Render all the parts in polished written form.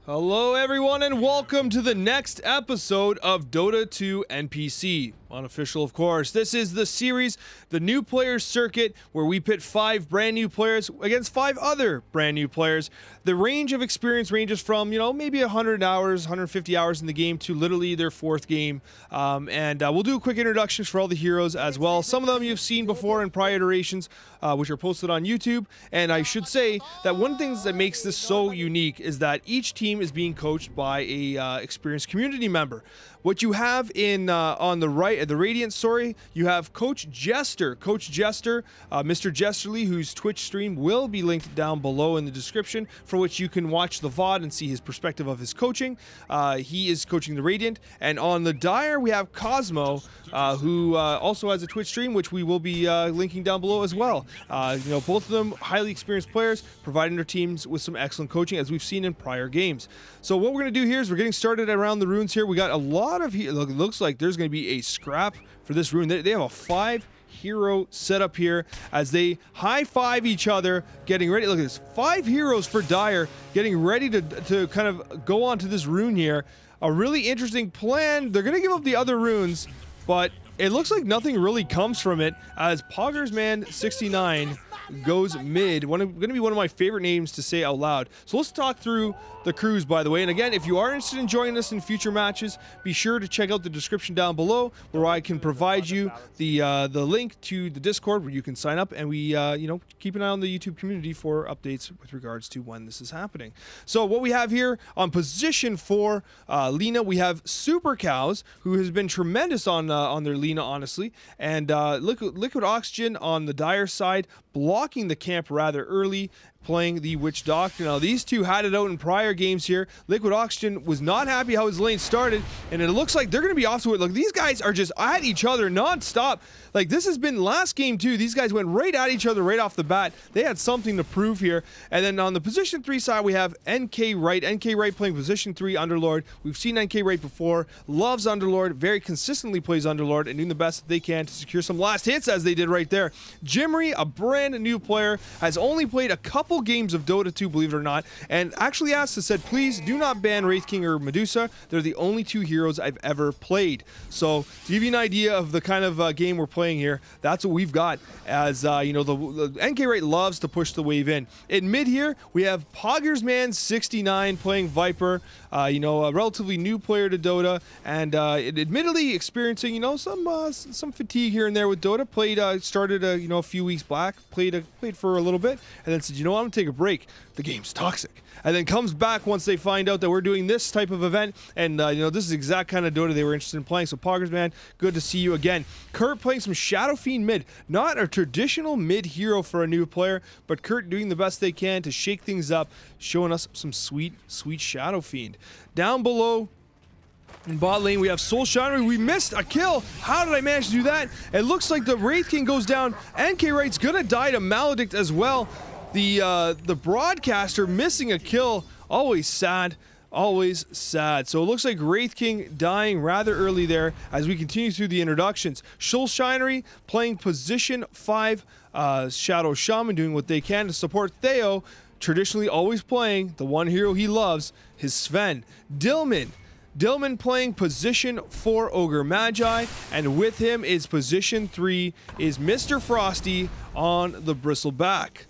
Hello everyone and welcome to the next episode of Dota 2 NPC. Unofficial, of course. This is the series, the new players circuit, where we pit 5 brand new players against 5 other brand new players. The range of experience ranges from, maybe 100 hours, 150 hours in the game to literally their 4th game. We'll do quick introductions for all the heroes as well. Some of them you've seen before in prior iterations, which are posted on YouTube. And I should say that one thing that makes this so unique is that each team is being coached by a experienced community member. What you have in on the right, the Radiant, you have Coach Jester, Mr. Jesterly, whose Twitch stream will be linked down below in the description, for which you can watch the VOD and see his perspective of his coaching. He is coaching the Radiant, and on the Dire we have Cosmo, who also has a Twitch stream, which we will be linking down below as well. Both of them highly experienced players, providing their teams with some excellent coaching, as we've seen in prior games. So what we're going to do here is we're getting started around the runes here. We got a lot of, it looks like there's going to be a scrap for this rune. They have a 5 hero setup here as they high-five each other, getting ready. Look at this, 5 heroes for Dire, getting ready to kind of go on to this rune here. A really interesting plan. They're going to give up the other runes, but it looks like nothing really comes from it, as Poggersman69 goes mid. Going to be one of my favorite names to say out loud. So let's talk through the crews, by the way. And again, if you are interested in joining us in future matches, be sure to check out the description down below, where I can provide you the link to the Discord where you can sign up, and we keep an eye on the YouTube community for updates with regards to when this is happening. So what we have here on position 4, Lena, we have Supercowz, who has been tremendous on their Lena, honestly, and likwidoxigen on the Dire side, blocking the camp rather early, playing the Witch Doctor. Now, these two had it out in prior games here. Likwidoxigen was not happy how his lane started, and it looks like they're going to be off to it. Look, these guys are just at each other non-stop. Like, this has been last game too. These guys went right at each other right off the bat. They had something to prove here. And then on the position 3 side, we have nkwright. nkwright playing position 3 Underlord. We've seen nkwright before. Loves Underlord. Very consistently plays Underlord and doing the best that they can to secure some last hits, as they did right there. Jirmy, a brand new player, has only played a couple games of Dota 2, believe it or not, and actually asked us, said, please do not ban Wraith King or Medusa. They're the only 2 heroes I've ever played. So to give you an idea of the kind of game we're playing here, that's what we've got. As the nkwright loves to push the wave in. In mid here, we have Poggersman69 playing Viper, a relatively new player to Dota, and admittedly experiencing some fatigue here and there with Dota. Started a few weeks back, played for a little bit, and then said, I'm gonna take a break. The game's toxic. And then comes back once they find out that we're doing this type of event, and this is the exact kind of Dota they were interested in playing. So Poggersman, good to see you again. Curt playing some Shadow Fiend mid. Not a traditional mid hero for a new player, but Curt doing the best they can to shake things up, showing us some sweet Shadow Fiend. Down below in bot lane, we have Solshinery. We missed a kill. How did I manage to do that? It looks like the Wraith King goes down. nkwright's gonna die to Maledict as well. The broadcaster missing a kill. Always sad. Always sad. So it looks like Wraith King dying rather early there as we continue through the introductions. Solshinery playing position 5 Shadow Shaman, doing what they can to support Theo, traditionally always playing the one hero he loves, his Sven. Dillman playing position 4 Ogre Magi, and with him is position 3 is Mr. Frosty on the Bristleback.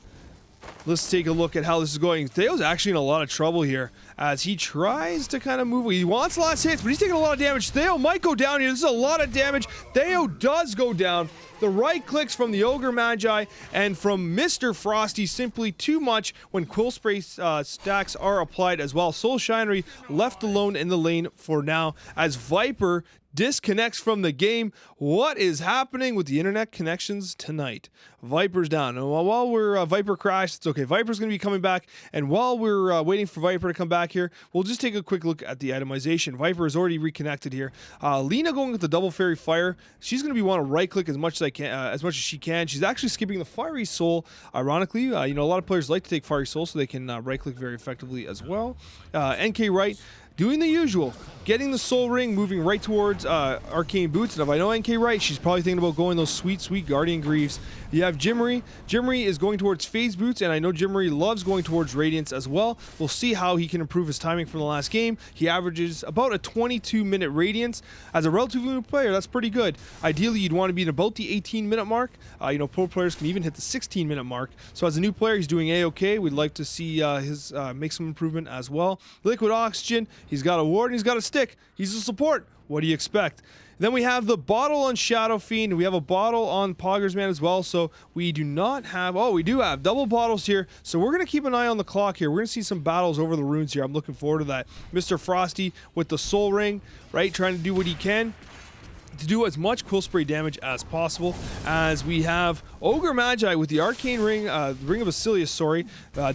Let's take a look at how this is going. Theo's actually in a lot of trouble here as he tries to kind of move. He wants last hits, but he's taking a lot of damage. Theo might go down here. This is a lot of damage. Theo does go down. The right clicks from the Ogre Magi and from Mr. Frosty simply too much when Quill Spray stacks are applied as well. Solshinery left alone in the lane for now as Viper disconnects from the game. What is happening with the internet connections tonight? Viper's down. And while we're Viper crashed, it's okay. Viper's going to be coming back. And while we're waiting for Viper to come back here, we'll just take a quick look at the itemization. Viper is already reconnected here. Lena going with the double fairy fire. She's going to be want to right click as much as she can. She's actually skipping the fiery soul. Ironically, a lot of players like to take fiery soul so they can right click very effectively as well. nkwright doing the usual, getting the Soul Ring, moving right towards Arcane Boots. And if I know nkwright, she's probably thinking about going those sweet, sweet Guardian Greaves. You have Jirmy. Jirmy is going towards Phase Boots, and I know Jirmy loves going towards Radiance as well. We'll see how he can improve his timing from the last game. He averages about a 22-minute Radiance. As a relatively new player, that's pretty good. Ideally, you'd want to be at about the 18-minute mark. You know, pro players can even hit the 16-minute mark. So as a new player, he's doing A-okay. We'd like to see his make some improvement as well. Likwidoxigen, he's got a ward and he's got a stick. He's a support. What do you expect? Then we have the bottle on Shadow Fiend. We have a bottle on Poggersman as well. So we do not have... Oh, we do have double bottles here. So we're going to keep an eye on the clock here. We're going to see some battles over the runes here. I'm looking forward to that. Mr. Frosty with the Soul Ring, right? Trying to do what he can to do as much Quill Spray damage as possible, as we have Ogre Magi with the Arcane Ring, Ring of Basilius, sorry,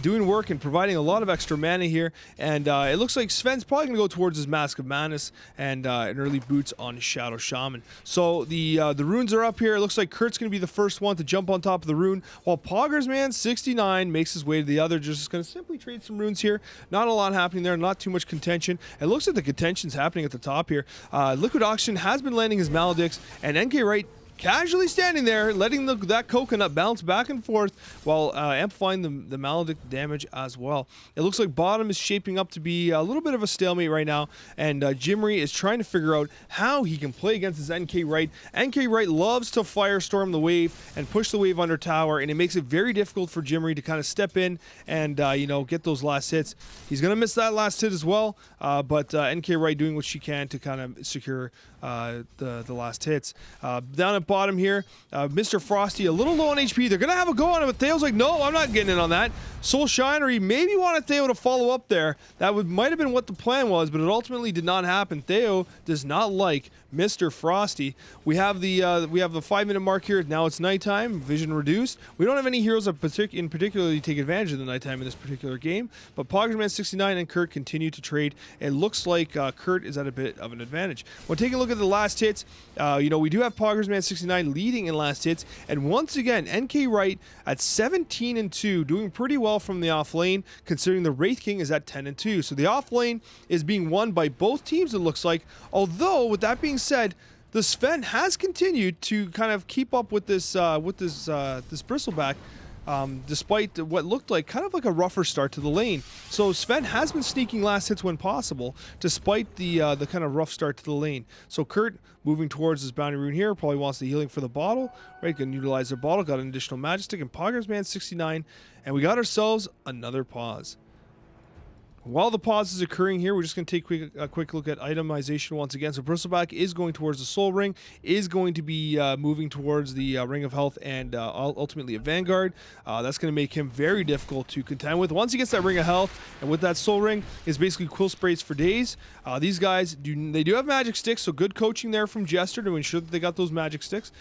doing work and providing a lot of extra mana here. And it looks like Sven's probably going to go towards his Mask of Madness and an early boots on Shadow Shaman. So the runes are up here. It looks like Curt's going to be the first one to jump on top of the rune, while Poggersman 69 makes his way to the other. Just going to simply trade some runes here. Not a lot happening there. Not too much contention. It looks like the contention's happening at the top here. Likwidoxigen has been landing his Maledicts, and nkwright casually standing there, letting that coconut bounce back and forth while amplifying the maledict damage as well. It looks like bottom is shaping up to be a little bit of a stalemate right now, and Jirmy is trying to figure out how he can play against his nkwright. nkwright loves to firestorm the wave and push the wave under tower, and it makes it very difficult for Jirmy to kind of step in and you know, get those last hits. He's going to miss that last hit as well, but nkwright doing what she can to kind of secure the last hits. Down at bottom here, Mr. Frosty a little low on HP. They're gonna have a go on him, but Theo's like, no, I'm not getting in on that. Solshinery maybe wanted Theo to follow up there. That might have been what the plan was, but it ultimately did not happen. Theo does not like Mr. Frosty. We have the 5-minute mark here. Now it's nighttime, vision reduced. We don't have any heroes that in particularly take advantage of the nighttime in this particular game, but Poggersman 69 and Curt continue to trade. It looks like Curt is at a bit of an advantage. When taking a look at the last hits, you know, we do have Poggersman 69 leading in last hits, and once again, nkwright at 17-2, doing pretty well from the off lane, considering the Wraith King is at 10-2. So the off lane is being won by both teams, it looks like. Although, with that being said, the Sven has continued to kind of keep up with this bristleback, despite what looked like kind of like a rougher start to the lane. So Sven has been sneaking last hits when possible, despite the kind of rough start to the lane. So Curt moving towards his bounty rune here, probably wants the healing for the bottle, right? Can utilize their bottle, got an additional magic stick, and Poggersman 69, and we got ourselves another pause. While the pause is occurring here, we're just going to take a quick look at itemization once again. So Bristleback is going towards the Soul Ring, is going to be moving towards the Ring of Health and ultimately a Vanguard. That's going to make him very difficult to contend with. Once he gets that Ring of Health, and with that Soul Ring, is basically Quill Sprays for days. These guys, they do have magic sticks, so good coaching there from Jester to ensure that they got those magic sticks.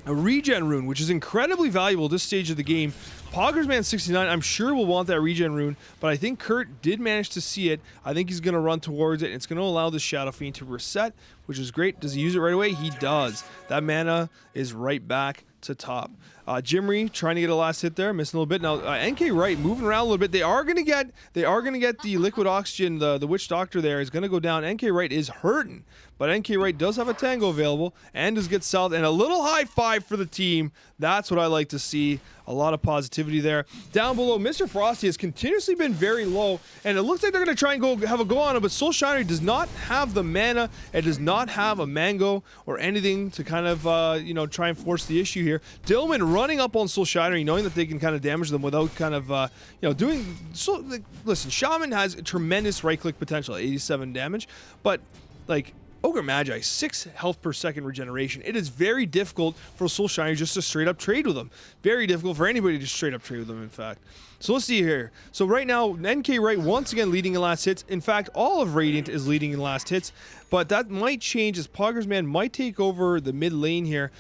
A regen rune, which is incredibly valuable at this stage of the game. Poggersman 69, I'm sure will want that regen rune, but I think Curt did manage to see it. I think he's going to run towards it. It's going to allow the Shadow Fiend to reset, which is great. Does he use it right away? He does. That mana is right back to top. Jirmy trying to get a last hit there, missing a little bit. Now nkwright moving around a little bit. They are gonna get the Likwidoxigen, the Witch Doctor there is gonna go down. nkwright is hurting, but nkwright does have a tango available and does get south, and a little high five for the team. That's what I like to see. A lot of positivity there. Down below, Mr. Frosty has continuously been very low, and it looks like they're going to try and have a go on him, but Solshinery does not have the mana. It does not have a mango or anything to kind of, you know, try and force the issue here. Dillman running up on Solshinery, knowing that they can kind of damage them without kind of, you know, doing... So, like, listen, Shaman has tremendous right-click potential, 87 damage, but, like... Ogre Magi, 6 health per second regeneration. It is very difficult for Solshinery just to straight up trade with them. Very difficult for anybody to straight up trade with them, in fact. So let's see here. So right now, nkwright once again leading in last hits. In fact, all of Radiant is leading in last hits, but that might change as Poggersman might take over the mid lane here.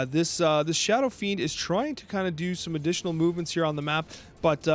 This Shadow Fiend is trying to kind of do some additional movements here on the map, but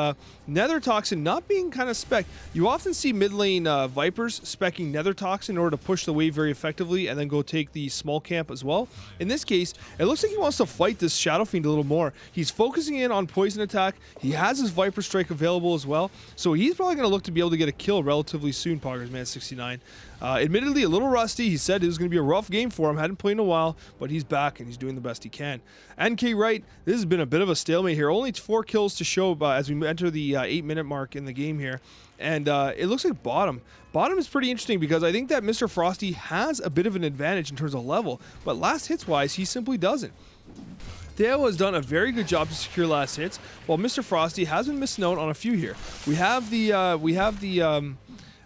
Nether Toxin not being kind of spec. You often see mid lane Vipers specking Nether Toxin in order to push the wave very effectively and then go take the small camp as well. In this case, it looks like he wants to fight this Shadow Fiend a little more. He's focusing in on poison attack. He has his Viper Viper Strike available as well. So he's probably going to look to be able to get a kill relatively soon, PoggersMan69. Admittedly, a little rusty. He said it was going to be a rough game for him. Hadn't played in a while, but he's back and he's doing the best he can. nkwright, this has been a bit of a stalemate here. Only 4 kills to show as we enter the 8-minute mark in the game here. And it looks like bottom. Bottom is pretty interesting because I think that Mr. Frosty has a bit of an advantage in terms of level, but last hits-wise, he simply doesn't. Theo has done a very good job to secure last hits, while Mr. Frosty has been missing out on a few here. We have the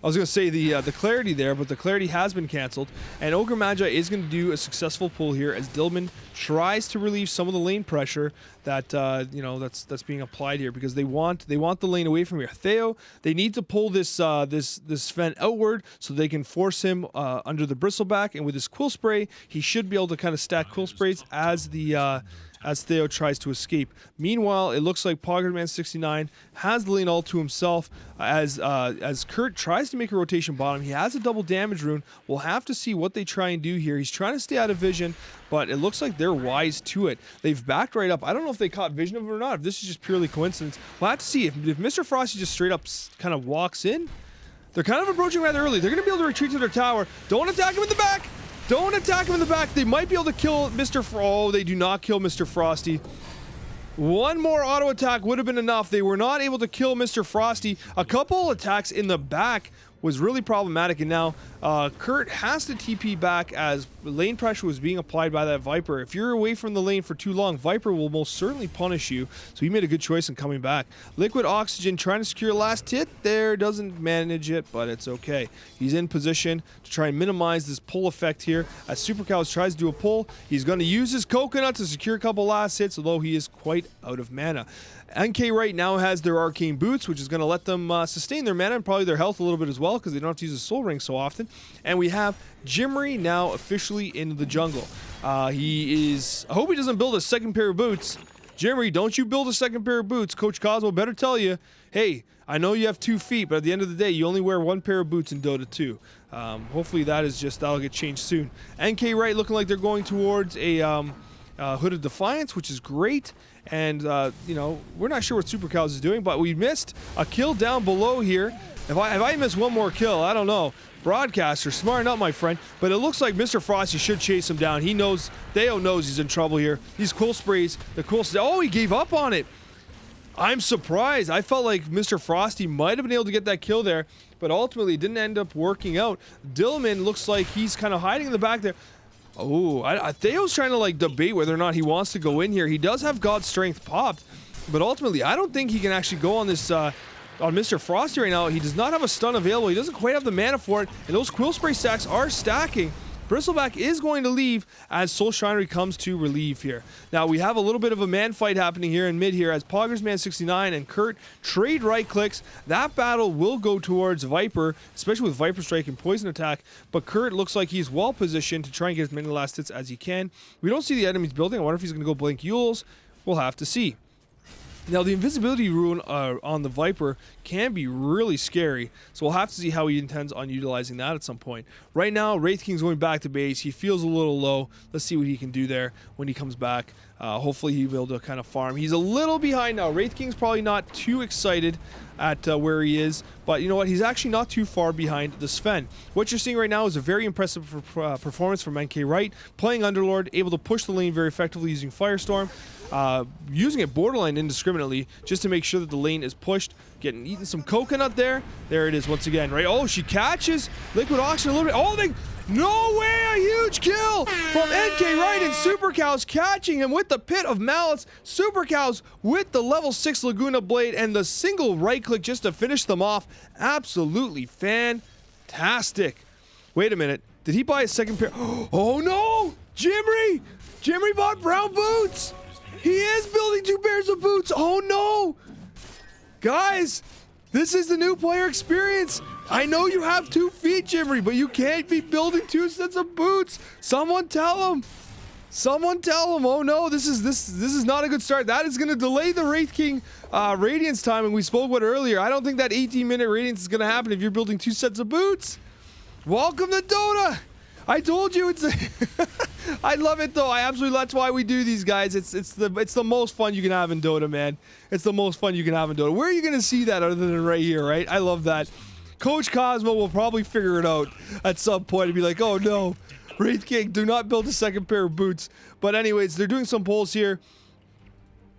I was going to say the clarity there, but the clarity has been canceled, and Ogre Magi is going to do a successful pull here as Dillman tries to relieve some of the lane pressure that that's being applied here, because they want the lane away from here. Theo, they need to pull this Sven outward so they can force him under the bristleback, and with his quill spray, he should be able to kind of stack quill sprays as Theo tries to escape. Meanwhile, it looks like PoggersMan69 has the lane all to himself as Curt tries to make a rotation bottom. He has a double damage rune. We'll have to see what they try and do here. He's trying to stay out of vision, but it looks like they're wise to it. They've backed right up. I don't know if they caught vision of it or not, if this is just purely coincidence. We'll have to see. If Mr. Frosty just straight up kind of walks in, they're kind of approaching rather early. They're going to be able to retreat to their tower. Don't attack him in the back! Don't attack him in the back. They might be able to kill Mr. Oh, they do not kill Mr. Frosty. One more auto attack would have been enough. They were not able to kill Mr. Frosty. A couple attacks in the back was really problematic, and now Curt has to TP back as lane pressure was being applied by that Viper. If you're away from the lane for too long, Viper will most certainly punish you, so he made a good choice in coming back. likwidoxigen trying to secure last hit there, doesn't manage it, but it's okay. He's in position to try and minimize this pull effect here. As Supercowz tries to do a pull, he's going to use his coconut to secure a couple last hits, although he is quite out of mana. nkwright now has their arcane boots, which is going to let them sustain their mana and probably their health a little bit as well, because they don't have to use a soul ring so often. And we have Jirmy now officially in the jungle. He is... I hope he doesn't build a second pair of boots. Jirmy, don't you build a second pair of boots. Coach Cosmo better tell you, hey, I know you have 2 feet, but at the end of the day, you only wear 1 pair of boots in Dota 2. Hopefully that'll get changed soon. nkwright looking like they're going towards a Hooded Defiance, which is great. And, we're not sure what Supercowz is doing, but we missed a kill down below here. If I miss one more kill, I don't know. Broadcaster, smarten up, my friend. But it looks like Mr. Frosty should chase him down. He knows, Theo knows he's in trouble here. These quill sprays, oh, he gave up on it. I'm surprised. I felt like Mr. Frosty might have been able to get that kill there, but ultimately it didn't end up working out. Dillman looks like he's kind of hiding in the back there. Oh, Theo's trying to debate whether or not he wants to go in here. He does have God's Strength popped, but ultimately I don't think he can actually go on this on Mr. Frosty right now. He does not have a stun available. He doesn't quite have the mana for it, and those quill spray stacks are stacking. Bristleback is going to leave as Solshinery comes to relieve here. Now we have a little bit of a man fight happening here in mid here as PoggersMan69 and Curt trade right clicks. That battle will go towards Viper, especially with Viper Strike and Poison Attack, but Curt looks like he's well positioned to try and get as many last hits as he can. We don't see the enemies building. I wonder if he's going to go blink Yules. We'll have to see. Now, the invisibility rune on the Viper can be really scary, so we'll have to see how he intends on utilizing that at some point. Right now, Wraith King's going back to base. He feels a little low. Let's see what he can do there when he comes back. Hopefully, he'll be able to kind of farm. He's a little behind now. Wraith King's probably not too excited at where he is, but you know what? He's actually not too far behind the Sven. What you're seeing right now is a very impressive performance from nkwright, playing Underlord, able to push the lane very effectively using Firestorm. Using it borderline indiscriminately just to make sure that the lane is pushed. Eating some coconut there. There it is once again, right? Oh, she catches likwidoxigen a little bit. Oh, no way! A huge kill from nkwright and Supercowz catching him with the Pit of Malice. Supercowz with the level 6 Laguna Blade and the single right click just to finish them off. Absolutely fantastic. Wait a minute. Did he buy a second pair? Oh no! Jirmy! Jirmy bought brown boots! He is building 2 pairs of boots. Oh no! Guys, this is the new player experience. I know you have 2 feet, Jirmy, but you can't be building 2 sets of boots. Someone tell him. Someone tell him. Oh no, this is not a good start. That is going to delay the Wraith King Radiance time, and we spoke about it earlier. I don't think that 18-minute Radiance is going to happen if you're building 2 sets of boots. Welcome to Dota. I told you it's. I love it though. I absolutely. That's why we do these guys. It's the most fun you can have in Dota, man. It's the most fun you can have in Dota. Where are you gonna see that other than right here, right? I love that. Coach Cosmo will probably figure it out at some point and be like, oh no, Wraith King, do not build a second pair of boots. But anyways, they're doing some polls here.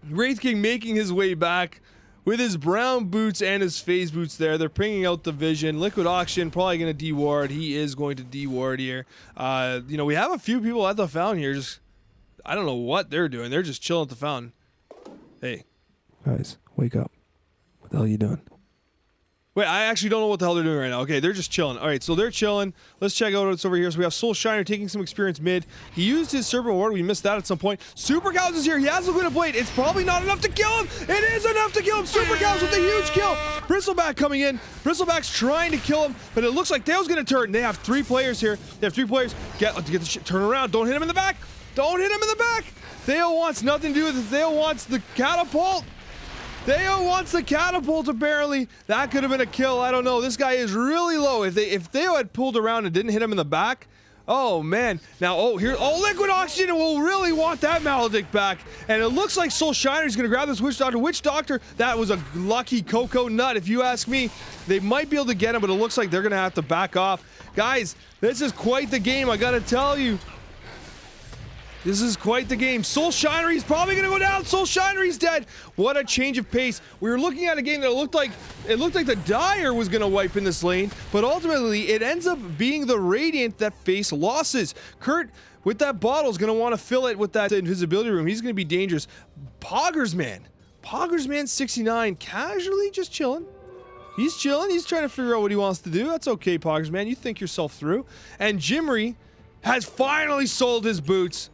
Wraith King making his way back with his brown boots and his phase boots there. They're pinging out the vision. Likwidoxigen probably going to deward. He is going to deward here. You know, we have a few people at the fountain here. Just, I don't know what they're doing. They're just chilling at the fountain. Hey. Guys, wake up. What the hell are you doing? Wait, I actually don't know what the hell they're doing right now. Okay, they're just chilling. All right, so they're chilling. Let's check out what's over here. So we have Solshinery taking some experience mid. He used his Serpent Ward. We missed that at some point. Supercowz is here. He has a Liquid Blade. It's probably not enough to kill him. It is enough to kill him. Supercowz with a huge kill. Bristleback coming in. Bristleback's trying to kill him, but it looks like Theo's going to turn. They have 3 players here. They have 3 players. Get the shit. Turn around. Don't hit him in the back. Don't hit him in the back. Theo wants nothing to do with it. Theo wants the catapult. Theo wants the catapult, apparently. That could have been a kill. I don't know. This guy is really low. If Theo had pulled around and didn't hit him in the back, oh, man. Now, likwidoxigen will really want that Maledict back. And it looks like Solshinery is going to grab this Witch Doctor. Witch Doctor, that was a lucky cocoa nut, if you ask me. They might be able to get him, but it looks like they're going to have to back off. Guys, this is quite the game, I got to tell you. This is quite the game. Solshinery is probably going to go down. Solshinery's dead. What a change of pace. We were looking at a game that looked like the Dire was going to wipe in this lane, but ultimately it ends up being the Radiant that face losses. Curt, with that bottle, is going to want to fill it with that invisibility room. He's going to be dangerous. Poggersman 69, casually just chilling. He's chilling. He's trying to figure out what he wants to do. That's okay, Poggersman. You think yourself through. And jirmy has finally sold his boots.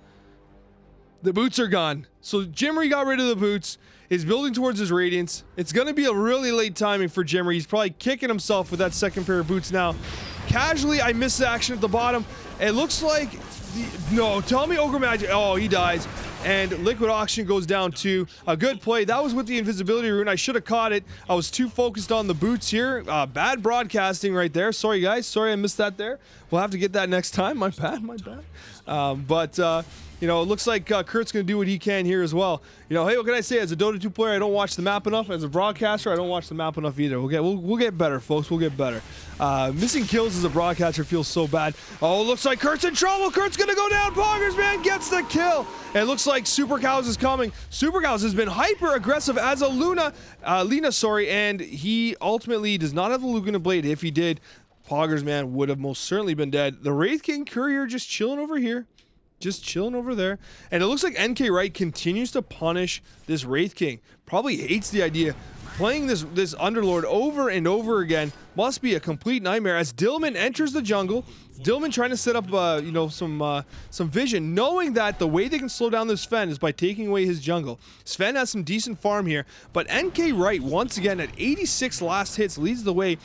The boots are gone. So jirmy got rid of the boots. He's building towards his Radiance. It's going to be a really late timing for jirmy. He's probably kicking himself with that second pair of boots now. Casually, I missed the action at the bottom. It looks like... no, tell me Ogre Magic. Oh, he dies. And likwidoxigen goes down too. A good play. That was with the invisibility rune. I should have caught it. I was too focused on the boots here. Bad broadcasting right there. Sorry, guys. Sorry I missed that there. We'll have to get that next time. My bad. You know, it looks like Curt's going to do what he can here as well. You know, hey, what can I say? As a Dota 2 player, I don't watch the map enough. As a broadcaster, I don't watch the map enough either. We'll get better, folks. We'll get better. Missing kills as a broadcaster feels so bad. Oh, it looks like Curt's in trouble. Curt's going to go down. Poggersman gets the kill. And it looks like Supercowz is coming. Supercowz has been hyper aggressive as a Lena, and he ultimately does not have the Luguna Blade. If he did, Poggersman would have most certainly been dead. The Wraith King Courier just chilling over here. Just chilling over there. And it looks like nkwright continues to punish this Wraith King. Probably hates the idea. Playing this Underlord over and over again must be a complete nightmare. As Dillman enters the jungle, Dillman trying to set up some vision, knowing that the way they can slow down this Sven is by taking away his jungle. Sven has some decent farm here, but nkwright once again at 86 last hits leads the way.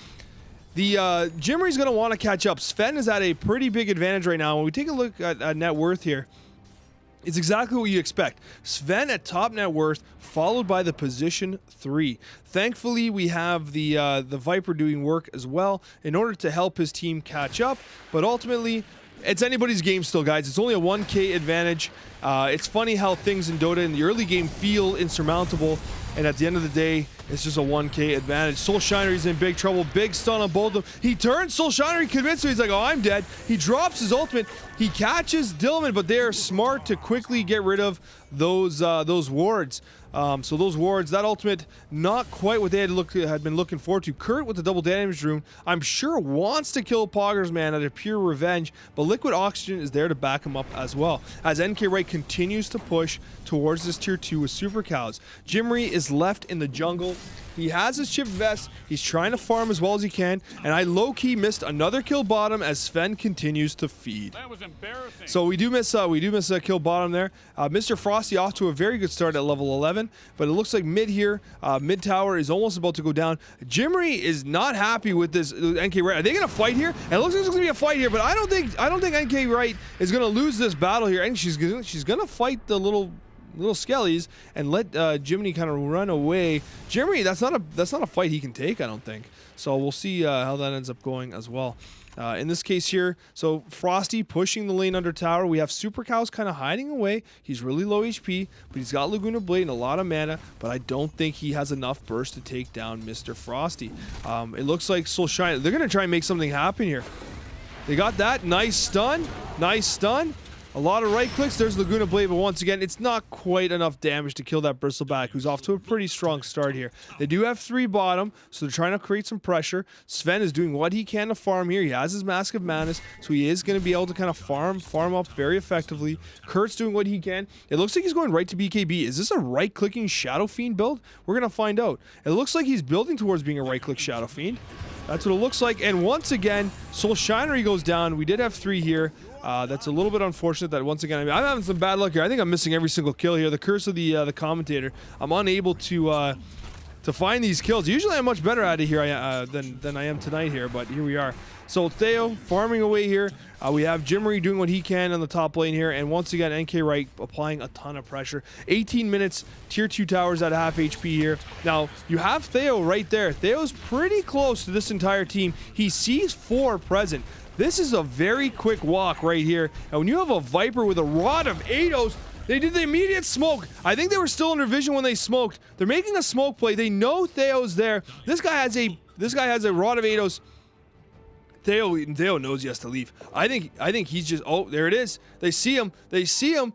The jirmy's going to want to catch up. Sven is at a pretty big advantage right now. When we take a look at net worth here, it's exactly what you expect. Sven at top net worth, followed by the position 3. Thankfully, we have the Viper doing work as well in order to help his team catch up. But ultimately, it's anybody's game still, guys. It's only a 1k advantage. It's funny how things in Dota in the early game feel insurmountable, and at the end of the day, it's just a 1k advantage. Solshinery's in big trouble. Big stun on both of them. He turns. Solshinery convinced him. He's like, oh, I'm dead. He drops his ultimate. He catches Dillman, but they are smart to quickly get rid of those wards. So those wards, that ultimate, not quite what they had been looking forward to. Curt with the double damage rune, I'm sure wants to kill Poggersman out of pure revenge, but likwidoxigen is there to back him up as well. As nkwright continues to push towards this tier 2 with Supercowz. jirmy is left in the jungle. He has his chipped vest. He's trying to farm as well as he can, and I low-key missed another kill bottom as Sven continues to feed. That was embarrassing. So we do miss a kill bottom there. Mr. Frosty off to a very good start at level 11, but it looks like mid here, mid tower is almost about to go down. jirmy is not happy with this nkwright. Are they gonna fight here? And it looks like there's gonna be a fight here, but I don't think nkwright is gonna lose this battle here. And she's gonna fight the little skellies and let Jiminy kind of run away. Jirmy, that's not a fight he can take, I don't think. So we'll see how that ends up going as well. In this case here, so Frosty pushing the lane under tower. We have Supercowz kind of hiding away. He's really low HP, but he's got Laguna Blade and a lot of mana, but I don't think he has enough burst to take down Mr. Frosty. It looks like Solshinery, they're going to try and make something happen here. They got that. Nice stun. Nice stun. A lot of right clicks. There's Laguna Blade, but once again, it's not quite enough damage to kill that Bristleback, who's off to a pretty strong start here. They do have 3 bottom, so they're trying to create some pressure. Sven is doing what he can to farm here. He has his Mask of Madness, so he is going to be able to kind of farm up very effectively. Curt's doing what he can. It looks like he's going right to BKB. Is this a right-clicking Shadow Fiend build? We're going to find out. It looks like he's building towards being a right-click Shadow Fiend. That's what it looks like. And once again, Solshinery goes down. We did have 3 here. That's a little bit unfortunate that once again, I'm having some bad luck here. I think I'm missing every single kill here. The curse of the commentator. I'm unable to find these kills. Usually I'm much better at it here than I am tonight here, but here we are. So Theo farming away here. We have Jirmy doing what he can on the top lane here, and once again nkwright applying a ton of pressure. 18 minutes, tier 2 towers at half HP here. Now you have Theo right there. Theo's pretty close to this entire team. He sees 4 present. This is a very quick walk right here, and when you have a Viper with a Rod of Ados, they did the immediate smoke. I think they were still under vision when they smoked. They're making a smoke play. They know Theo's there. This guy has a Rod of Ados. Theo knows he has to leave. I think he's just, oh, there it is. They see him. They see him.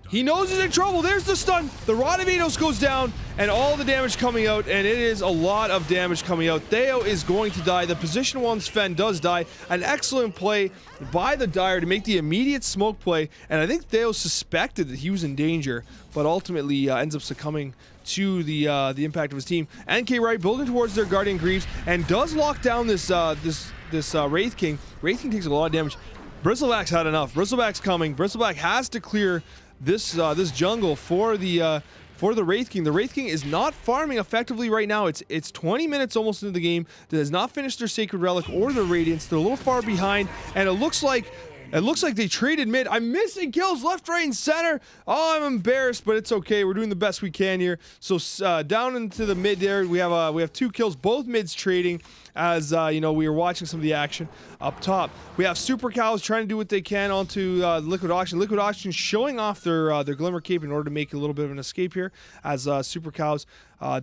He knows he's in trouble. There's the stun. The Rod of Ados goes down, and all the damage coming out, and it is a lot of damage coming out. Theo is going to die. The position 1 Sven does die. An excellent play by the Dire to make the immediate smoke play, and I think Theo suspected that he was in danger, but ultimately ends up succumbing to the impact of his team. nkwright building towards their Guardian Greaves and does lock down this Wraith King. Wraith King takes a lot of damage. Bristleback's had enough. Bristleback's coming. Bristleback has to clear this jungle for the Wraith King. The Wraith King is not farming effectively right now. It's 20 minutes almost into the game. That has not finished their Sacred Relic or their Radiance. They're a little far behind, and it looks like they traded mid. I'm missing kills left, right, and center. Oh, I'm embarrassed, but it's okay. We're doing the best we can here. So down into the mid there, we have 2 kills, both mids trading. As you know, we are watching some of the action up top. We have Supercowz trying to do what they can onto likwidoxigen. Likwidoxigen showing off their Glimmer Cape in order to make a little bit of an escape here. As Supercowz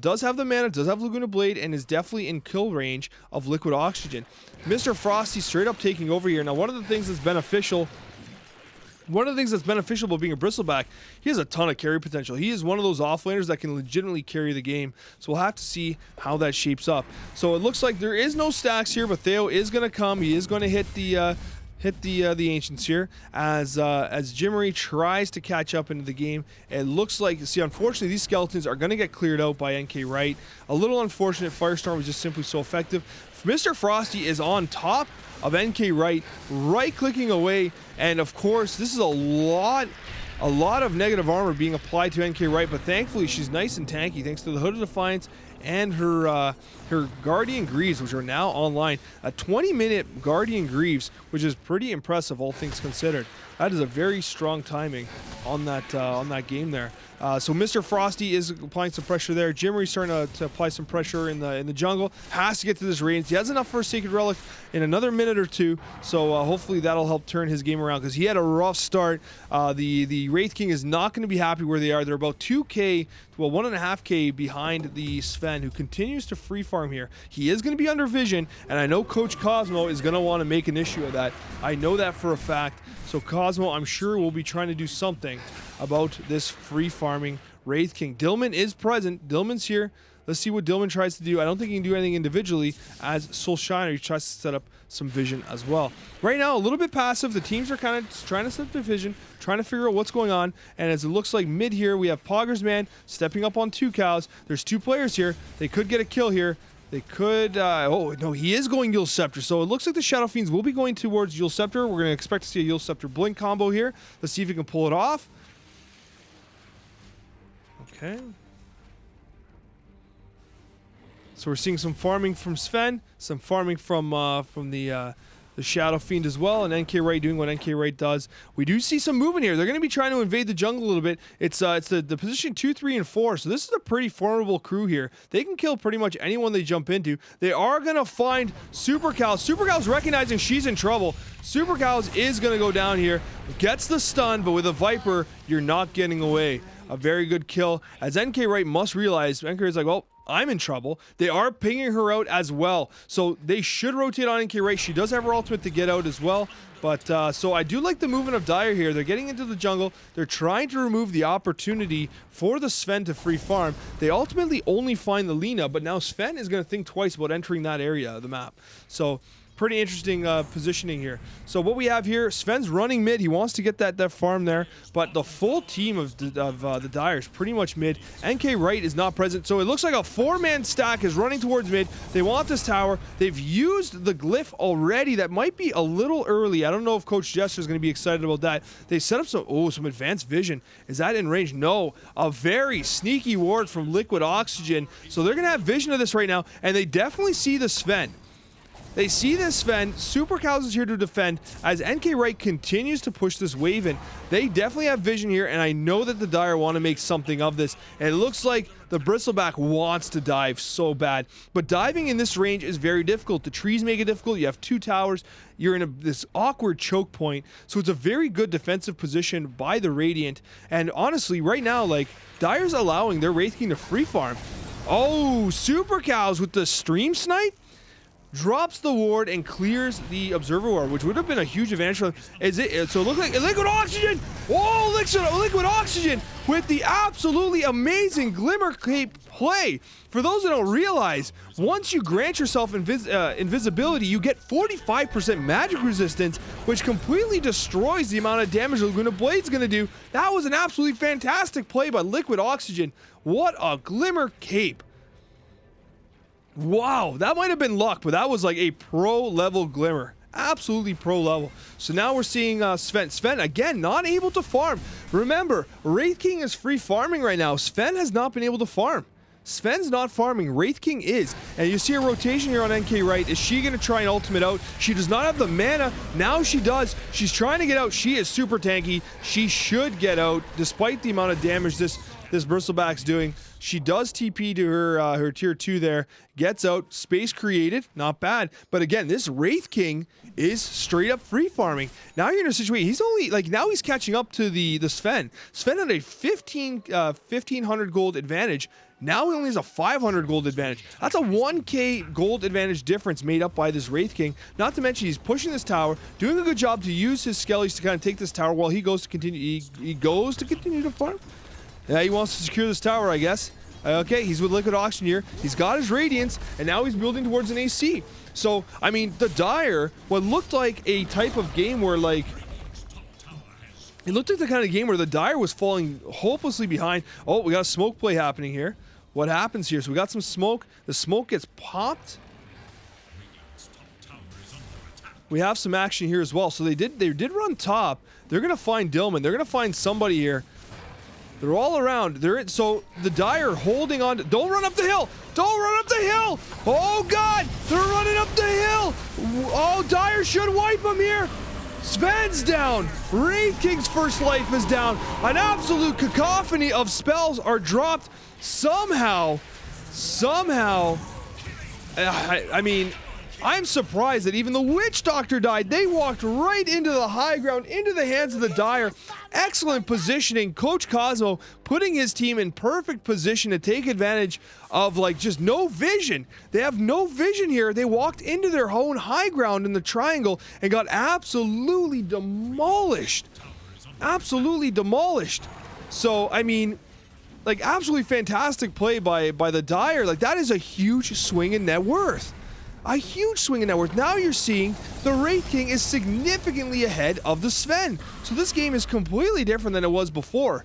does have the mana, does have Laguna Blade, and is definitely in kill range of likwidoxigen. Mr. Frosty straight up taking over here. Now, one of the things that's beneficial about being a Bristleback, he has a ton of carry potential. He is one of those offlaners that can legitimately carry the game. So we'll have to see how that shapes up. So it looks like there is no stacks here, but Theo is going to come. He is going to hit the Ancients here as Jirmy tries to catch up into the game. It looks like, see, unfortunately, these skeletons are going to get cleared out by nkwright. A little unfortunate. Firestorm was just simply so effective. Mr. Frosty is on top of nkwright, right-clicking away, and of course, this is a lot of negative armor being applied to nkwright, but thankfully, she's nice and tanky thanks to the Hood of Defiance and her Guardian Greaves, which are now online. A 20-minute Guardian Greaves, which is pretty impressive, all things considered. That is a very strong timing on that game there. So Mr. Frosty is applying some pressure there. Jirmy's starting to apply some pressure in the jungle. Has to get to this range. He has enough for a Sacred Relic in another minute or 2. So hopefully that'll help turn his game around because he had a rough start. The Wraith King is not going to be happy where they are. They're about 2k, well 1.5k behind the Sven, who continues to free farm here. He is going to be under vision, and I know Coach Cosmo is going to want to make an issue of that. I know that for a fact. So Cosmo, I'm sure, will be trying to do something about this free farming Wraith King. Dillman is present. Dillman's here. Let's see what Dillman tries to do. I don't think he can do anything individually, as Solshinery tries to set up some vision as well. Right now, a little bit passive. The teams are kind of trying to set the vision, trying to figure out what's going on. And as it looks like mid here, we have Pogger's Man stepping up on 2 cows. There's 2 players here. They could get a kill here. They could, oh no, he is going Yule Scepter. So it looks like the Shadow Fiends will be going towards Yule Scepter. We're going to expect to see a Yule Scepter Blink combo here. Let's see if he can pull it off. Okay. So we're seeing some farming from Sven, some farming from the the Shadow Fiend as well, and nkwright doing what nkwright does. We do see some movement here. They're going to be trying to invade the jungle a little bit. It's the position 2, 3, and 4, so this is a pretty formidable crew here. They can kill pretty much anyone they jump into. They are going to find Supercowz. Supercowz recognizing she's in trouble. Supercowz is going to go down here, gets the stun, but with a Viper, you're not getting away. A very good kill, as nkwright must realize, nkwright's like, well, I'm in trouble. They are pinging her out as well, so they should rotate on nkwright. She does have her ultimate to get out as well, but so I do like the movement of Dire here. They're getting into the jungle. They're trying to remove the opportunity for the Sven to free farm. They ultimately only find the Lina, but now Sven is going to think twice about entering that area of the map. So pretty interesting positioning here. So what we have here, Sven's running mid. He wants to get that farm there, but the full team of the Dire is pretty much mid. nkwright is not present, so it looks like a 4-man stack is running towards mid. They want this tower. They've used the glyph already. That might be a little early. I don't know if Coach Jester is going to be excited about that. They set up some advanced vision. Is that in range? No. A very sneaky ward from likwidoxigen. So they're going to have vision of this right now, and they definitely see the Sven. They see this Sven. Supercowz is here to defend as nkwright continues to push this wave in. They definitely have vision here, and I know that the Dire want to make something of this. And it looks like the Bristleback wants to dive so bad. But diving in this range is very difficult. The trees make it difficult. You have 2 towers. You're in this awkward choke point. So it's a very good defensive position by the Radiant. And honestly, right now, like, Dire's allowing their Wraith King to free farm. Oh, Supercowz with the stream snipe? Drops the ward and clears the observer ward, which would have been a huge advantage for them. So it looks like likwidoxigen. Oh, likwidoxigen with the absolutely amazing Glimmer Cape play. For those that don't realize, once you grant yourself invisibility, you get 45% magic resistance, which completely destroys the amount of damage Laguna Blade's going to do. That was an absolutely fantastic play by likwidoxigen. What a Glimmer Cape. Wow, that might have been luck, but that was like a pro-level Glimmer. Absolutely pro-level. So now we're seeing Sven. Sven, again, not able to farm. Remember, Wraith King is free farming right now. Sven has not been able to farm. Sven's not farming. Wraith King is. And you see a rotation here on nkwright. Is she going to try and ultimate out? She does not have the mana. Now she does. She's trying to get out. She is super tanky. She should get out, despite the amount of damage this Bristleback's doing. She does TP to her tier 2 there, gets out, space created, not bad. But again, this Wraith King is straight up free farming. Now you're in a situation, he's only, like, now he's catching up to the Sven. Sven had a 1,500 gold advantage. Now he only has a 500 gold advantage. That's a 1k gold advantage difference made up by this Wraith King. Not to mention he's pushing this tower, doing a good job to use his skellies to kind of take this tower while he goes to continue. He goes to continue to farm. Yeah, he wants to secure this tower, I guess. Okay, he's with likwidoxigen here. He's got his Radiance, and now he's building towards an AC. So, I mean, the Dire, what looked like a type of game where, like, it looked like the kind of game where the Dire was falling hopelessly behind. Oh, we got a smoke play happening here. What happens here? So we got some smoke. The smoke gets popped. We have some action here as well. So they did run top. They're going to find Dillman. They're going to find somebody here. They're all around. So the Dire holding on. Don't run up the hill. Don't run up the hill. Oh, God. They're running up the hill. Oh, Dire should wipe them here. Sven's down. Wraith King's first life is down. An absolute cacophony of spells are dropped. Somehow, I mean, I'm surprised that even the Witch Doctor died. They walked right into the high ground, into the hands of the Dire. Excellent positioning. Coach Cosmo putting his team in perfect position to take advantage of, like, just no vision. They have no vision here. They walked into their own high ground in the triangle and got absolutely demolished. Absolutely demolished. So, I mean, like, absolutely fantastic play by the Dire. Like, that is a huge swing in net worth. A huge swing in net worth. Now you're seeing the Wraith King is significantly ahead of the Sven. So this game is completely different than it was before.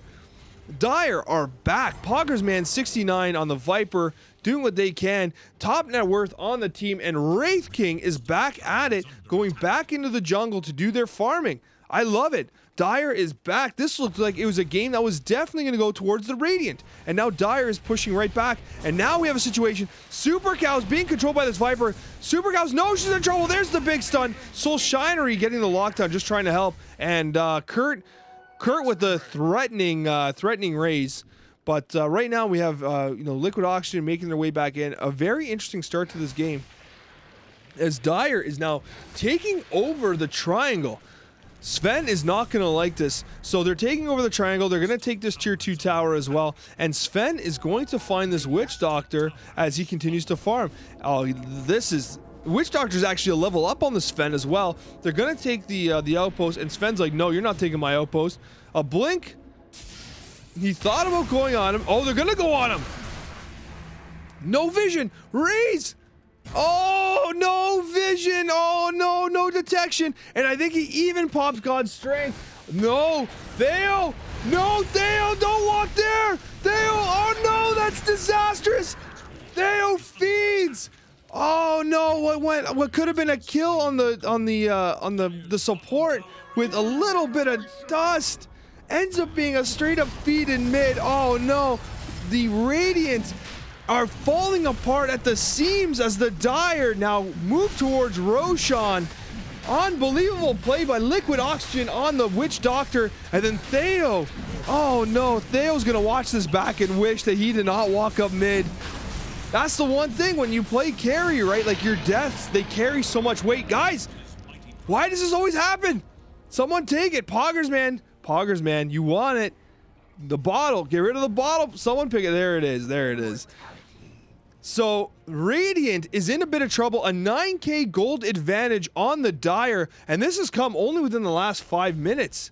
Dire are back. Poggersman 69 on the Viper, doing what they can. Top net worth on the team, and Wraith King is back at it, going back into the jungle to do their farming. I love it. Dire is back. This looked like it was a game that was definitely going to go towards the Radiant. And now Dire is pushing right back. And now we have a situation. Supercowz being controlled by this Viper. Supercowz knows she's in trouble. There's the big stun. Solshinery getting the lockdown, just trying to help. And Curt with the threatening raise. But right now we have likwidoxigen making their way back in. A very interesting start to this game, as Dire is now taking over the triangle. Sven is not going to like this. So they're taking over the triangle. They're going to take this tier 2 tower as well. And Sven is going to find this witch doctor as he continues to farm. Oh, witch doctor is actually a level up on the Sven as well. They're going to take the outpost, and Sven's like, no, you're not taking my outpost. A blink. He thought about going on him. Oh, they're going to go on him. No vision. Raise. Oh, no vision. Oh, no, no detection. And I think he even pops God's strength. No, Theo. No, Theo, don't walk there. Theo, oh no, that's disastrous. Theo feeds. Oh no, what could have been a kill on the support with a little bit of dust ends up being a straight up feed in mid. Oh no, the Radiant are falling apart at the seams as the Dire now move towards Roshan. Unbelievable play by likwidoxigen on the witch doctor, and then Theo. Oh no, Theo's gonna watch this back and wish that he did not walk up mid. That's the one thing when you play carry, right? Like your deaths, they carry so much weight. Guys, why does this always happen? Someone take it. Poggers man, you want it. The bottle, get rid of the bottle. Someone pick it. There it is. There it is. So Radiant is in a bit of trouble. A 9k gold advantage on the Dire, and this has come only within the last 5 minutes.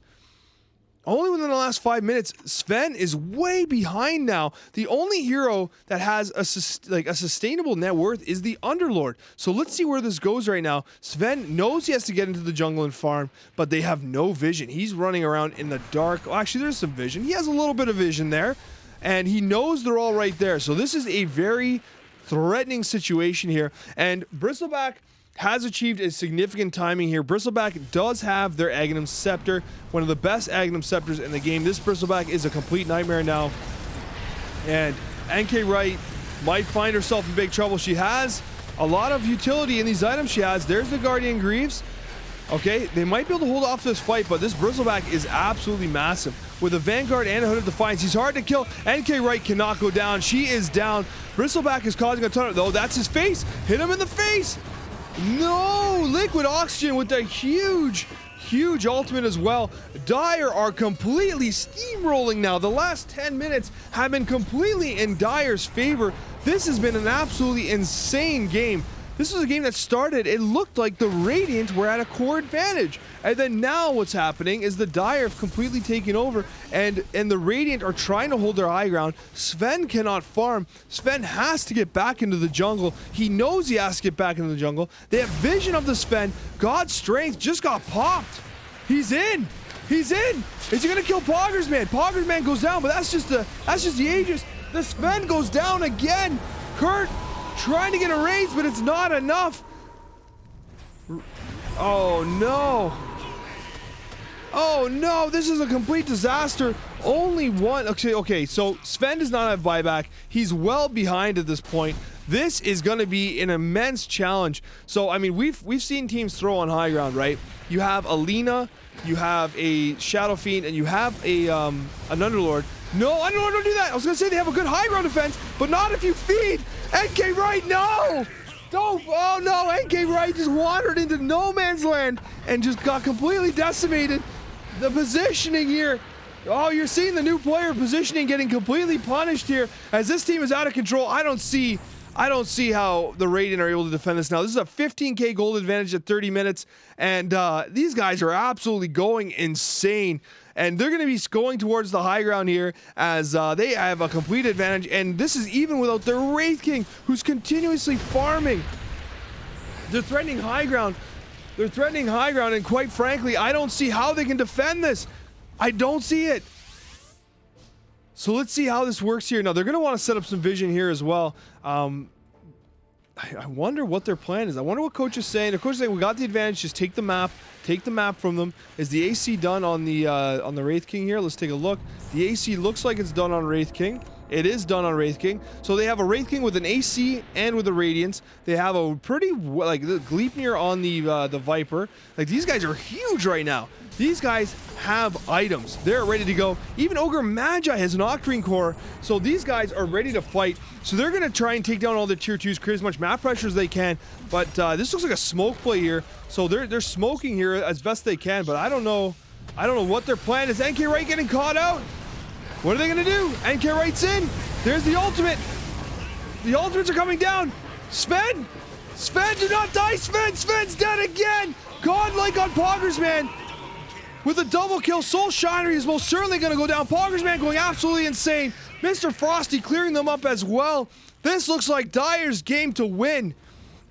Only within the last 5 minutes. Sven is way behind now. The only hero that has a sustainable net worth is the Underlord. So let's see where this goes right now. Sven knows he has to get into the jungle and farm, but they have no vision. He's running around in the dark. Oh, actually, there's some vision. He has a little bit of vision there, and he knows they're all right there. So this is a very threatening situation here, and Bristleback has achieved a significant timing here. Bristleback does have their Aghanim Scepter, one of the best Aghanim Scepters in the game. This Bristleback is a complete nightmare now, and nkwright might find herself in big trouble. She has a lot of utility in these items she has. There's the Guardian Greaves. Okay, they might be able to hold off this fight, but this Bristleback is absolutely massive. With a Vanguard and a Hood of Defiance, he's hard to kill. nkwright cannot go down. She is down. Bristleback is causing a ton of... Oh, that's his face. Hit him in the face. No, likwidoxigen with a huge ultimate as well. Dire are completely steamrolling now. The last 10 minutes have been completely in Dire's favor. This has been an absolutely insane game. This was a game that started, it looked like the Radiant were at a core advantage. And then now what's happening is the Dire have completely taken over, and the Radiant are trying to hold their high ground. Sven cannot farm. Sven has to get back into the jungle. He knows he has to get back into the jungle. They have vision of the Sven. God's strength just got popped. He's in. He's in. Is he gonna kill Poggers man? Poggers man goes down, but that's just the Aegis. The Sven goes down again. Curt trying to get a raise, but it's not enough. Oh no. Oh no, this is a complete disaster. Only one. Okay, so Sven does not have buyback. He's well behind at this point. This is going to be an immense challenge. So I mean, we've seen teams throw on high ground, right? You have Alina, you have a Shadow Fiend, and you have an Underlord. No, Underlord, don't do that. I was going to say they have a good high ground defense, but not if you feed. nkwright, no! Don't, oh no, nkwright just wandered into no man's land and just got completely decimated. The positioning here, oh, you're seeing the new player positioning getting completely punished here as this team is out of control. I don't see how the Radiant are able to defend this now. This is a 15k gold advantage at 30 minutes, and these guys are absolutely going insane. And they're going to be going towards the high ground here as they have a complete advantage. And this is even without their Wraith King, who's continuously farming. They're threatening high ground. They're threatening high ground, and quite frankly, I don't see how they can defend this. I don't see it. So let's see how this works here. Now, they're going to want to set up some vision here as well. I wonder what their plan is. I wonder what coach is saying. The coach is saying we got the advantage. Just take the map. Take the map from them. Is the AC done on the Wraith King here? Let's take a look. The AC looks like it's done on Wraith King. It is done on Wraith King. So they have a Wraith King with an AC and with a Radiance. They have a pretty, like, Gleipnir on the Viper. Like, these guys are huge right now. These guys have items. They're ready to go. Even Ogre Magi has an Octarine core. So these guys are ready to fight. So they're going to try and take down all the tier 2s, create as much map pressure as they can. But this looks like a smoke play here. So they're smoking here as best they can. But I don't know what their plan is. nkwright getting caught out. What are they going to do? nkwright's in. There's the ultimate. The ultimates are coming down. Sven, do not die. Sven's dead again. Godlike on Poggers, man. With a double kill, Solshinery is most certainly going to go down. Poggers, man, going absolutely insane. Mr. Frosty clearing them up as well. This looks like Dire's game to win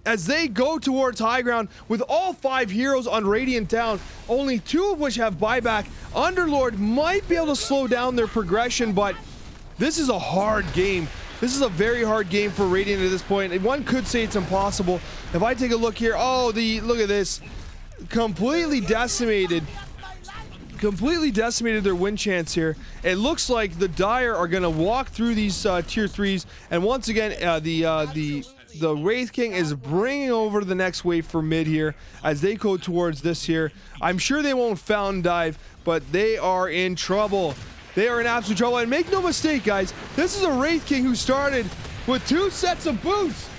as they go towards high ground with all 5 heroes on Radiant down, only 2 of which have buyback. Underlord might be able to slow down their progression, but this is a hard game. This is a very hard game for Radiant at this point. One could say it's impossible. If I take a look here, look at this. Completely decimated their win chance here. It looks like the Dire are going to walk through these tier 3s, and once again the Wraith King is bringing over the next wave for mid here as they go towards this here. I'm sure they won't fountain dive, but they are in trouble. They are in absolute trouble. And make no mistake, guys, this is a Wraith King who started with 2 sets of boots,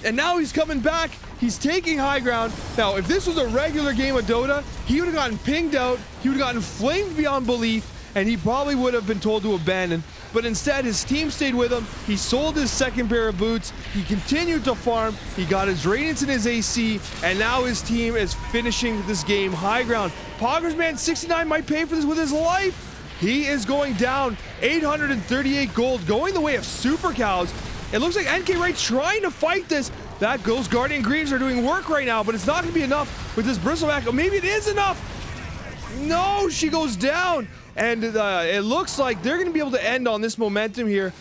and now he's coming back. He's taking high ground. Now, if this was a regular game of Dota, he would have gotten pinged out, he would have gotten flamed beyond belief, and he probably would have been told to abandon. But instead, his team stayed with him. He sold his second pair of boots. He continued to farm. He got his Radiance and his AC, and now his team is finishing this game high ground. Poggers, man, 69 might pay for this with his life. He is going down. 838 gold, going the way of Supercowz. It looks like nkwright trying to fight this. That goes. Guardian Greaves are doing work right now, but it's not going to be enough with this Bristleback. Oh, maybe it is enough. No, she goes down. And it looks like they're going to be able to end on this momentum here.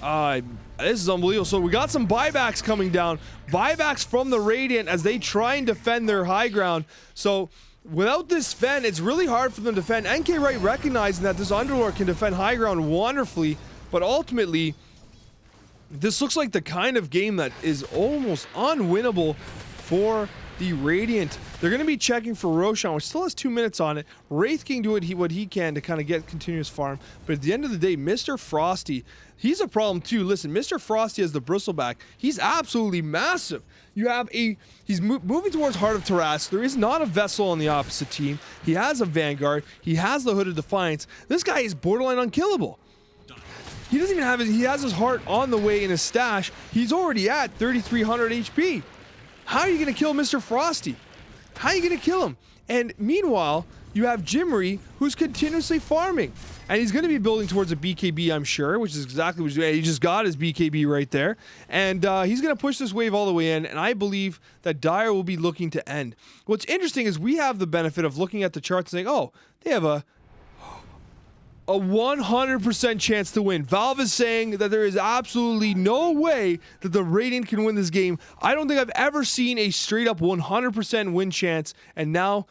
This is unbelievable. So we got some buybacks coming down. Buybacks from the Radiant as they try and defend their high ground. So without this Sven, it's really hard for them to defend. nkwright recognizing that this Underlord can defend high ground wonderfully. But ultimately, this looks like the kind of game that is almost unwinnable for the Radiant. They're going to be checking for Roshan, which still has 2 minutes on it. Wraith King doing what he can to kind of get continuous farm. But at the end of the day, Mr. Frosty, he's a problem too. Listen, Mr. Frosty has the Bristleback. He's absolutely massive. You have he's moving towards Heart of Taras. There is not a Vessel on the opposite team. He has a Vanguard. He has the Hood of Defiance. This guy is borderline unkillable. He doesn't even have he has his heart on the way in his stash. He's already at 3,300 HP. How are you going to kill Mr. Frosty? How are you going to kill him? And meanwhile, you have jirmy, who's continuously farming. And he's going to be building towards a BKB, I'm sure, which is exactly what he's doing. He just got his BKB right there. And he's going to push this wave all the way in, and I believe that Dire will be looking to end. What's interesting is we have the benefit of looking at the charts and saying, oh, they have a 100% chance to win. Valve is saying that there is absolutely no way that the Radiant can win this game. I don't think I've ever seen a straight up 100% win chance, and now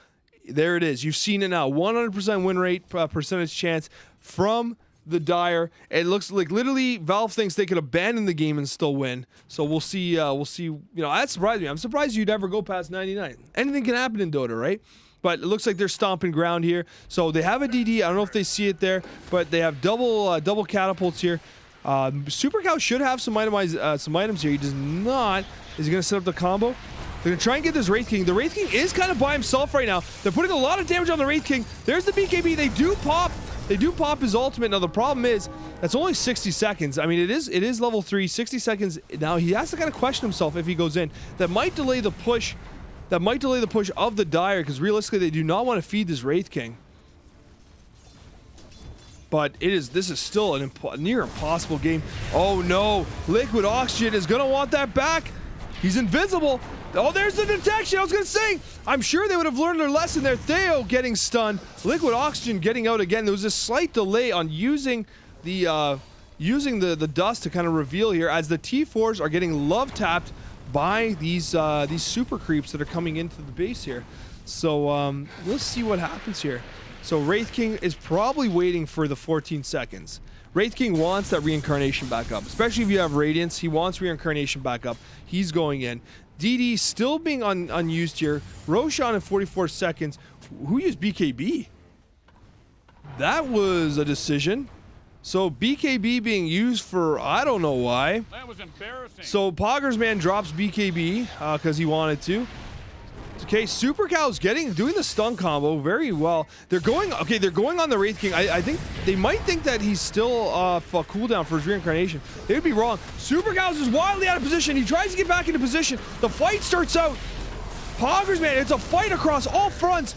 there it is. You've seen it now. 100% win rate percentage chance from the Dire. It looks like literally Valve thinks they could abandon the game and still win. So we'll see. You know, that surprised me. I'm surprised you'd ever go past 99. Anything can happen in Dota, right? But it looks like they're stomping ground here. So they have a DD. I don't know if they see it there, but they have double catapults here. Supercowz should have some items here. He does not. Is he going to set up the combo? They're going to try and get this Wraith King. The Wraith King is kind of by himself right now. They're putting a lot of damage on the Wraith King. There's the BKB. They do pop his ultimate. Now the problem is that's only 60 seconds. I mean, it is level 3, 60 seconds. Now he has to kind of question himself if he goes in. That might delay the push. That might delay the push of the Dire, because realistically they do not want to feed this Wraith King. But this is still a near impossible game. Oh no, likwidoxigen is gonna want that back. He's invisible. Oh, there's the detection. I was gonna say, I'm sure they would have learned their lesson there. Theo getting stunned, likwidoxigen getting out again. There was a slight delay on using the using the dust to kind of reveal here as the T4s are getting love tapped by these super creeps that are coming into the base here. So let's see what happens here. So Wraith King is probably waiting for the 14 seconds. Wraith King wants that reincarnation back up, especially if you have Radiance. He wants reincarnation back up. He's going in. DD still being unused here. Roshan in 44 seconds. Who used BKB? That was a decision. So BKB being used for I don't know why. That was embarrassing. So Pogger's man drops BKB because he wanted to. Okay, Supercowz doing the stun combo very well. They're going on the Wraith King. I think they might think that he's still cooldown for his reincarnation. They would be wrong. Supercowz is wildly out of position. He tries to get back into position. The fight starts out. Pogger's man, it's a fight across all fronts.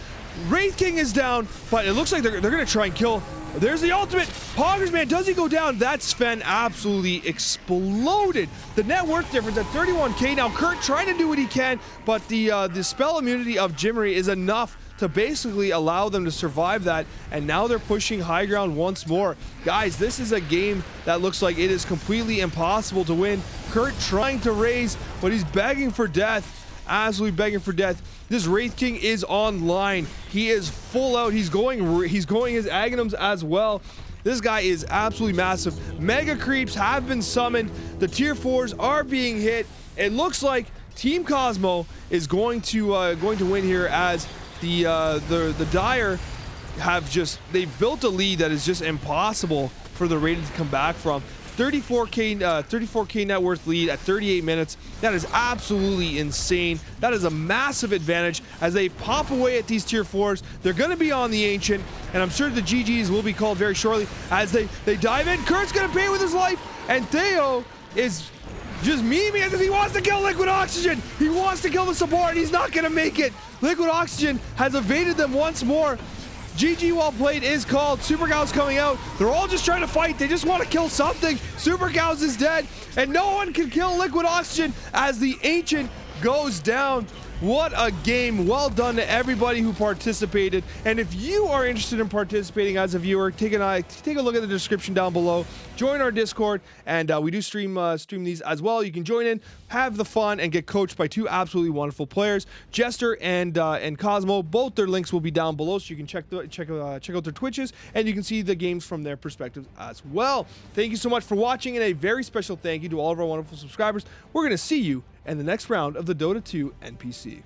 Wraith King is down, but it looks like they're gonna try and kill. There's the ultimate. Pogger's man, does he go down? That Sven absolutely exploded. The net worth difference at 31k. Now Curt trying to do what he can, but the spell immunity of jirmy is enough to basically allow them to survive that, and now they're pushing high ground once more. Guys, this is a game that looks like it is completely impossible to win. Curt trying to raise, but he's begging for death. Absolutely begging for death. This Wraith King is online. He is full out. He's going his Aghanims as well. This guy is absolutely massive. Mega creeps have been summoned. The tier 4s are being hit. It looks like Team Cosmo is going to win here as the Dire they've built a lead that is just impossible for the Raiders to come back from. 34k net worth lead at 38 minutes. That is absolutely insane. That is a massive advantage as they pop away at these tier 4s. They're going to be on the Ancient, and I'm sure the GGs will be called very shortly as they dive in. Curt's going to pay with his life, and Theo is just memeing as if he wants to kill likwidoxigen. He wants to kill the support, and he's not going to make it. likwidoxigen has evaded them once more. GG well played is called. Supercowz coming out. They're all just trying to fight. They just want to kill something. Supercowz is dead, and no one can kill likwidoxigen as the Ancient goes down. What a game. Well done to everybody who participated. And if you are interested in participating as a viewer, take a look at the description down below. Join our Discord, and we do stream these as well. You can join in, have the fun, and get coached by two absolutely wonderful players, Jester and Cosmo. Both their links will be down below, so you can check out their Twitches, and you can see the games from their perspectives as well. Thank you so much for watching, and a very special thank you to all of our wonderful subscribers. We're going to see you in the next round of the Dota 2 NPC.